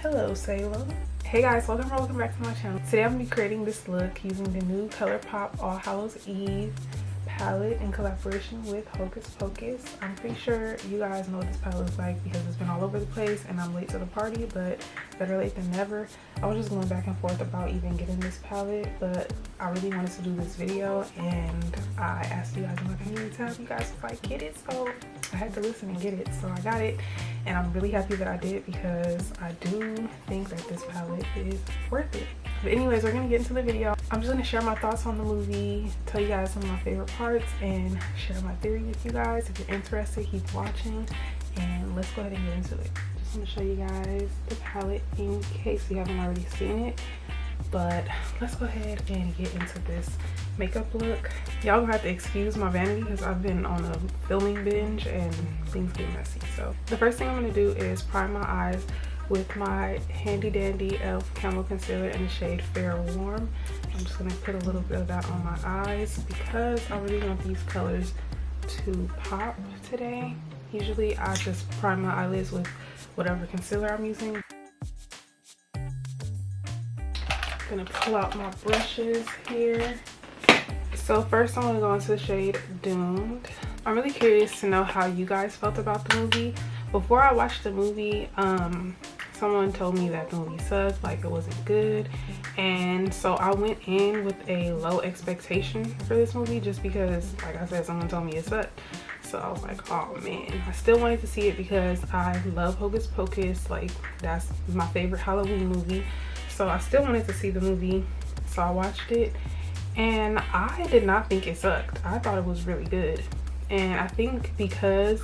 Hello Salem. Hey guys, welcome back to my channel. Today I'm going to be creating this look using the new ColourPop All Hallows Eve palette in collaboration with Hocus Pocus. I'm pretty sure you guys know what this palette looks like because it's been all over the place and I'm late to the party, but better late than never. I was just going back and forth about even getting this palette, but I really wanted to do this video and I asked you guys in my community tab. You guys was like, get it, so I had to listen and get it, so I got it. And I'm really happy that I did because I do think that this palette is worth it. But anyways, we're gonna get into the video. I'm just gonna share my thoughts on the movie, tell you guys some of my favorite parts, and share my theory with you guys. If you're interested, keep watching, and let's go ahead and get into it. Just gonna show you guys the palette in case you haven't already seen it. But let's go ahead and get into this makeup look. Y'all gonna have to excuse my vanity because I've been on a filming binge and things get messy. So the first thing I'm gonna do is prime my eyes with my handy dandy e.l.f. Camo concealer in the shade Fair Warm. I'm just gonna put a little bit of that on my eyes because I really want these colors to pop today. Usually I just prime my eyelids with whatever concealer I'm using. Gonna pull out my brushes here. So first I'm gonna go into the shade Doomed. I'm really curious to know how you guys felt about the movie. Before I watched the movie, someone told me that the movie sucked, like it wasn't good, and so I went in with a low expectation for this movie just because, like I said, someone told me it sucked. So I was like, oh man, I still wanted to see it because I love Hocus Pocus. Like, that's my favorite Halloween movie. So I still wanted to see the movie, so I watched it and I did not think it sucked. I thought it was really good, and I think because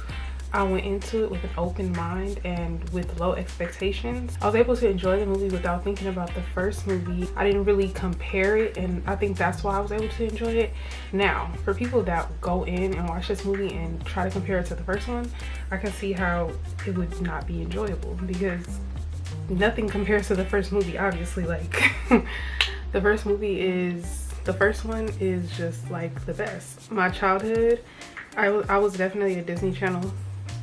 I went into it with an open mind and with low expectations, I was able to enjoy the movie without thinking about the first movie. I didn't really compare it, and I think that's why I was able to enjoy it. Now, for people that go in and watch this movie and try to compare it to the first one, I can see how it would not be enjoyable because nothing compares to the first movie, obviously. Like the first one is just like the best. My childhood, I was definitely a Disney Channel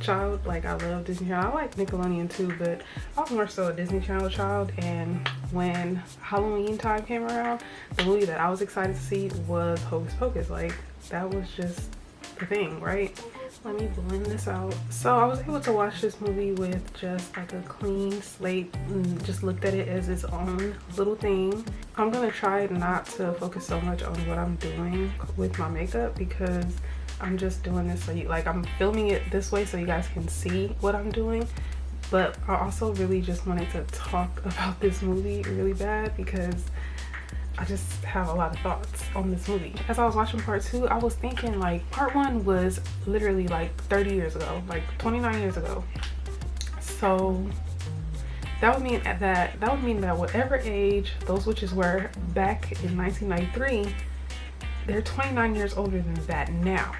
child. Like, I love Disney Channel. I like Nickelodeon too, but I was more so a Disney Channel child. And when Halloween time came around, the movie that I was excited to see was Hocus Pocus. Like, that was just the thing, right? Let me blend this out. So I was able to watch this movie with just like a clean slate and just looked at it as its own little thing. I'm gonna try not to focus so much on what I'm doing with my makeup because I'm just doing this so you, like, I'm filming it this way so you guys can see what I'm doing. But I also really just wanted to talk about this movie really bad because I just have a lot of thoughts on this movie. As I was watching part 2, I was thinking, like, part 1 was literally like 30 years ago, like 29 years ago. So that would mean that whatever age those witches were back in 1993, they're 29 years older than that now.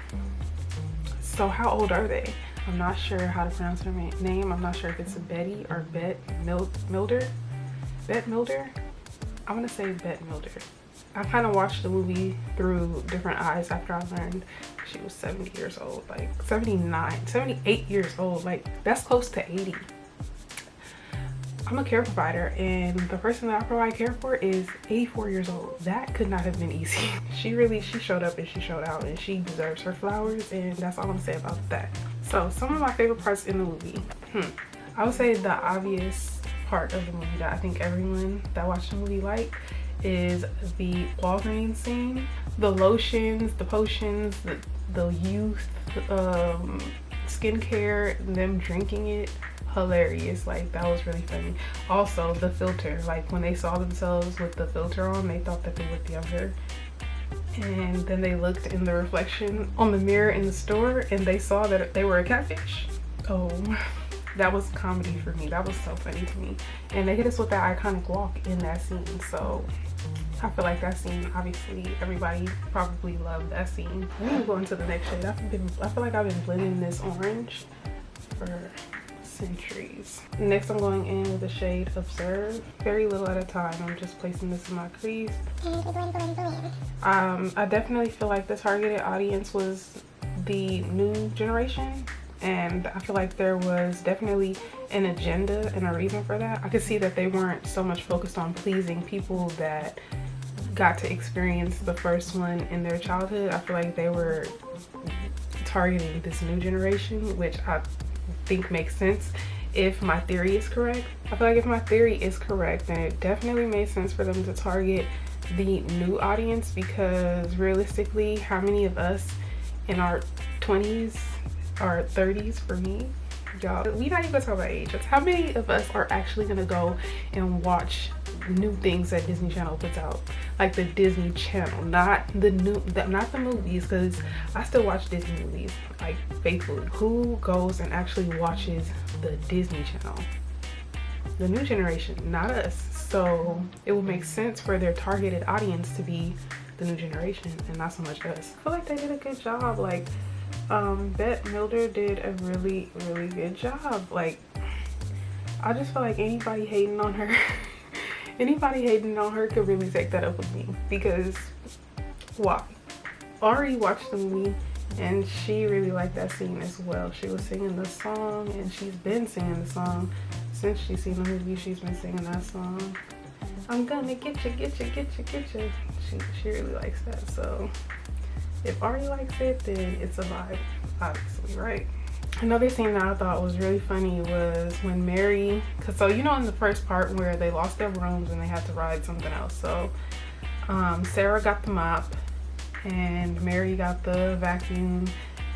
So how old are they? I'm not sure how to pronounce her name. I'm not sure if it's Betty or Bette Milder. Bette Milder? I'm gonna say Bette Milder. I kind of watched the movie through different eyes after I learned she was 70 years old, like 78 years old. Like, that's close to 80. I'm a care provider, and the person that I provide care for is 84 years old. That could not have been easy. She showed up and she showed out, and she deserves her flowers, and that's all I'm gonna say about that. So some of my favorite parts in the movie. I would say the obvious part of the movie that I think everyone that watched the movie liked is the Walgreens scene. The lotions, the potions, the youth, skincare, them drinking it. Hilarious. Like, that was really funny. Also the filter, like when they saw themselves with the filter on, they thought that they looked younger, and then they looked in the reflection on the mirror in the store and they saw that they were a catfish. Oh, that was comedy for me. That was so funny to me. And they hit us with that iconic walk in that scene, so I feel like that scene, obviously everybody probably loved that scene. Let me go into the next shade. I feel like I've been blending this orange for centuries. Next, I'm going in with the shade Observe. Very little at a time. I'm just placing this in my crease. I definitely feel like the targeted audience was the new generation. and I feel like there was definitely an agenda and a reason for that. I could see that they weren't so much focused on pleasing people that got to experience the first one in their childhood. I feel like they were targeting this new generation, which I think makes sense if my theory is correct. I feel like if my theory is correct, then it definitely made sense for them to target the new audience, because realistically, how many of us in our 20s or 30s, for me, y'all, we not even talking about age, how many of us are actually gonna go and watch new things that Disney Channel puts out? Like the Disney Channel, not the movies, because I still watch Disney movies like faithfully. Who goes and actually watches the Disney Channel? The new generation, not us. So it would make sense for their targeted audience to be the new generation and not so much us. I feel like they did a good job. Like Bette Midler did a really good job. Like, I just feel like anybody hating on her anybody hating on her could really take that up with me, because why? Ari watched the movie and she really liked that scene as well. She was singing the song, and she's been singing the song since she's seen the movie. She's been singing that song. I'm gonna get you, get you, get you, get you. She really likes that. So if Ari likes it, then it's a vibe, obviously, right? Another scene that I thought was really funny was when Mary, cause so you know in the first part where they lost their rooms and they had to ride something else. So Sarah got the mop and Mary got the vacuum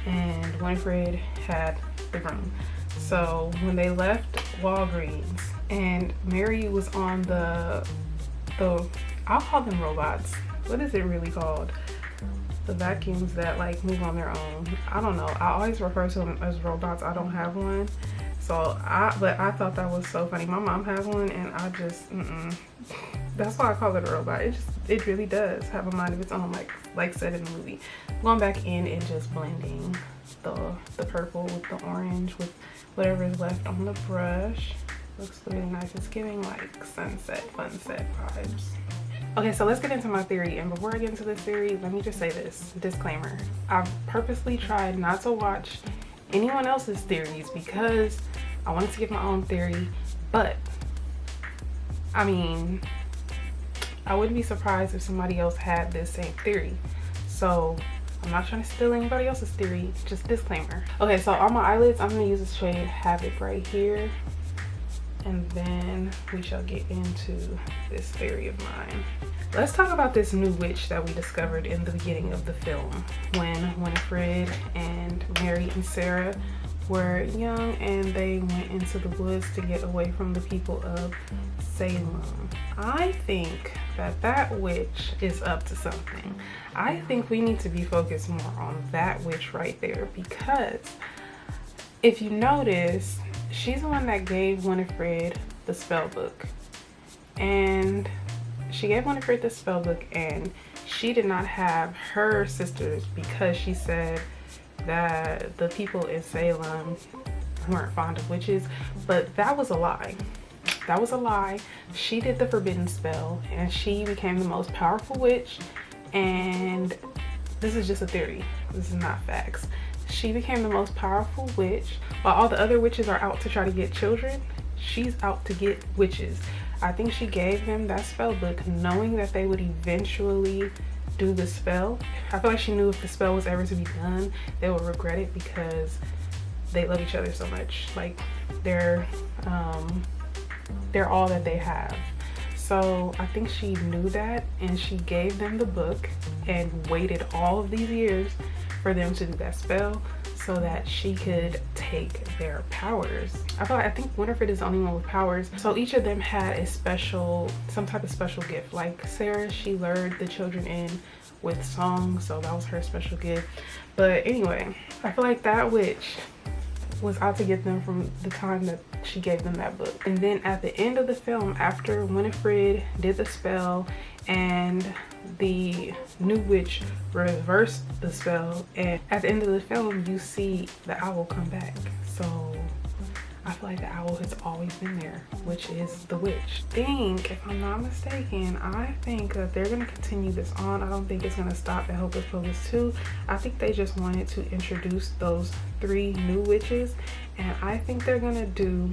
and Winifred had the broom. So when they left Walgreens and Mary was on the I'll call them robots. What is it really called? The vacuums that like move on their own. I don't know. I always refer to them as robots. I don't have one. So but I thought that was so funny. My mom has one and I just, that's why I call it a robot. It really does have a mind of its own, like said in the movie. Going back in and just blending the purple with the orange with whatever is left on the brush. Looks really nice. It's giving like sunset, funset vibes. Okay, so let's get into my theory, and before I get into this theory, let me just say this disclaimer. I've purposely tried not to watch anyone else's theories because I wanted to give my own theory, but I mean, I wouldn't be surprised if somebody else had this same theory. So I'm not trying to steal anybody else's theory, just disclaimer. Okay, so on my eyelids, I'm gonna use the shade Havoc right here, and then we shall get into this theory of mine. Let's talk about this new witch that we discovered in the beginning of the film when Winifred and Mary and Sarah were young and they went into the woods to get away from the people of Salem. I think that witch is up to something. I think we need to be focused more on that witch right there, because if you notice, she's the one that gave Winifred the spell book, and she gave Winifred the spell book, and she did not have her sisters because she said that the people in Salem weren't fond of witches. But that was a lie. That was a lie. She did the forbidden spell and she became the most powerful witch, and this is just a theory, this is not facts. She became the most powerful witch. While all the other witches are out to try to get children, she's out to get witches. I think she gave them that spell book knowing that they would eventually do the spell. I feel like she knew if the spell was ever to be done, they would regret it because they love each other so much. Like they're all that they have. So I think she knew that, and she gave them the book and waited all of these years for them to do that spell so that she could take their powers. I think Winifred is the only one with powers. So each of them had a special, some type of special gift. Like Sarah, she lured the children in with song, so that was her special gift. But anyway, I feel like that witch was out to get them from the time that she gave them that book. And then at the end of the film, after Winifred did the spell and the new witch reversed the spell, and at the end of the film you see the owl come back. So I feel like the owl has always been there, which is the witch. If I'm not mistaken, I think that they're gonna continue this on. I don't think it's gonna stop at Hocus Pocus 2. I think they just wanted to introduce those 3 new witches, and I think they're gonna do,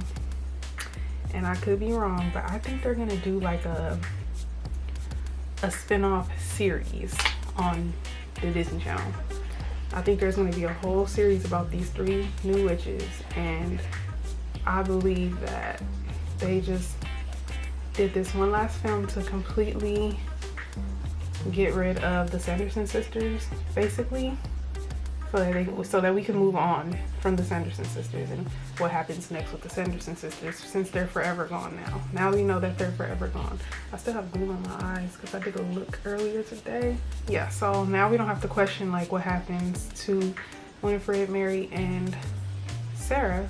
and I could be wrong, but I think they're gonna do like a spin-off series on the Disney Channel. I think there's gonna be a whole series about these 3 new witches, and I believe that they just did this one last film to completely get rid of the Sanderson sisters, basically, so that we can move on from the Sanderson sisters and what happens next with the Sanderson sisters, since they're forever gone now. Now we know that they're forever gone. I still have glue on my eyes because I did a look earlier today. Yeah, so now we don't have to question like what happens to Winifred, Mary, and Sarah,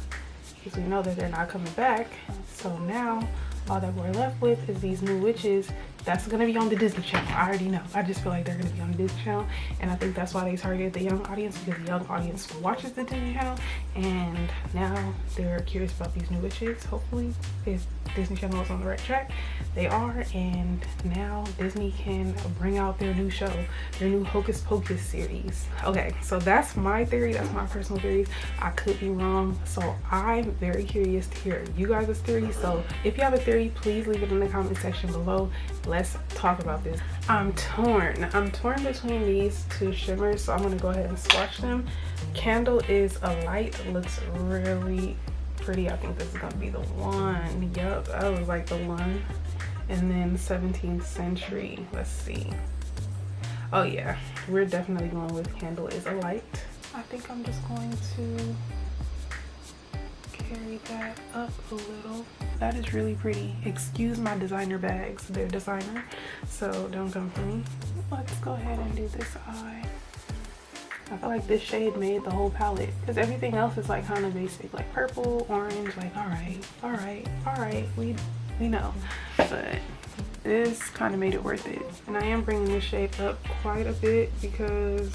because we know that they're not coming back. So now all that we're left with is these new witches. That's gonna be on the Disney Channel. I already know. I just feel like they're gonna be on the Disney Channel, and I think that's why they targeted the young audience, because the young audience watches the Disney Channel, and now they're curious about these new witches. Hopefully, if Disney Channel is on the right track, they are, and now Disney can bring out their new show, their new Hocus Pocus series. Okay, so that's my theory. That's my personal theory. I could be wrong, so I'm very curious to hear you guys' theory. So if you have a theory, please leave it in the comment section below. Let's talk about this. I'm torn between these 2 shimmers, so I'm gonna go ahead and swatch them. Candle is a light, looks really pretty. I think this is gonna be the one. Yep, I was like the one. And then 17th Century, let's see. Oh yeah, we're definitely going with Candle is a light. I think I'm just going to carry that up a little. That is really pretty. Excuse my designer bags, they're designer, so don't come for me. Let's go ahead and do this eye. I feel like this shade made the whole palette, because everything else is like kind of basic, like purple, orange, like all right, we know, but this kind of made it worth it. And I am bringing this shade up quite a bit because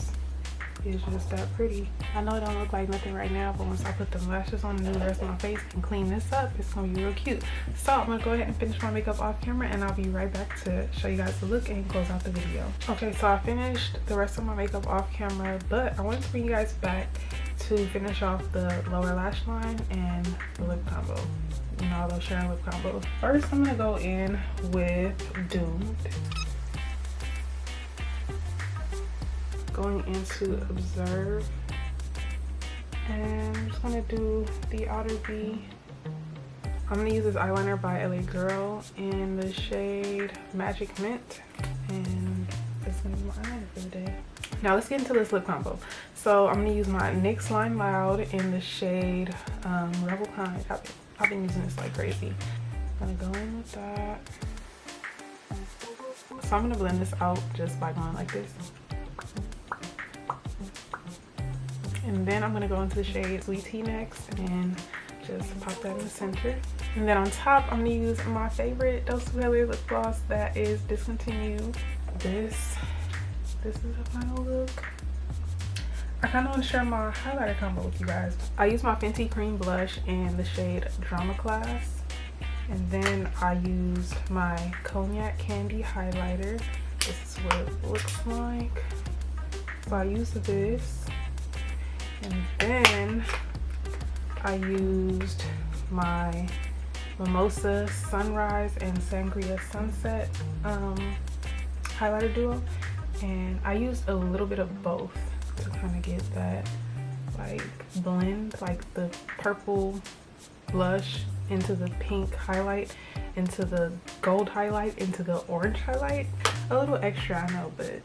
it's just that pretty. I know it don't look like nothing right now, but once I put the lashes on and do the rest of my face and clean this up, it's gonna be real cute. So I'm gonna go ahead and finish my makeup off camera, and I'll be right back to show you guys the look and close out the video. Okay, so I finished the rest of my makeup off camera, but I wanted to bring you guys back to finish off the lower lash line and the lip combo. You know, I love sharing lip combos. First, I'm gonna go in with Doomed. Going into Observe, and I'm just gonna do the outer V. I'm gonna use this eyeliner by LA Girl in the shade Magic Mint, and that's gonna be my eyeliner for the day. Now let's get into this lip combo. So I'm gonna use my NYX Lime Loud in the shade Rebel Kind. I've been using this like crazy. I'm gonna go in with that. So I'm gonna blend this out just by going like this. And then I'm gonna go into the shade Sweet Tea next and just pop that in the center. And then on top, I'm gonna use my favorite Dose of Hellier lip gloss that is discontinued. This is the final look. I kind of want to share my highlighter combo with you guys. I use my Fenty Cream Blush in the shade Drama Class. And then I use my Cognac Candy highlighter. This is what it looks like. So I use this. And then I used my Mimosa Sunrise and Sangria Sunset highlighter duo, and I used a little bit of both to kind of get that like blend, like the purple blush into the pink highlight, into the gold highlight, into the orange highlight. A little extra, I know, but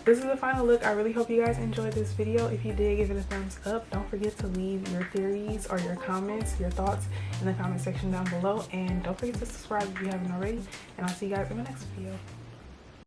this is the final look. I really hope you guys enjoyed this video. If you did, give it a thumbs up. Don't forget to leave your theories or your comments, your thoughts in the comment section down below. And don't forget to subscribe if you haven't already. And I'll see you guys in my next video.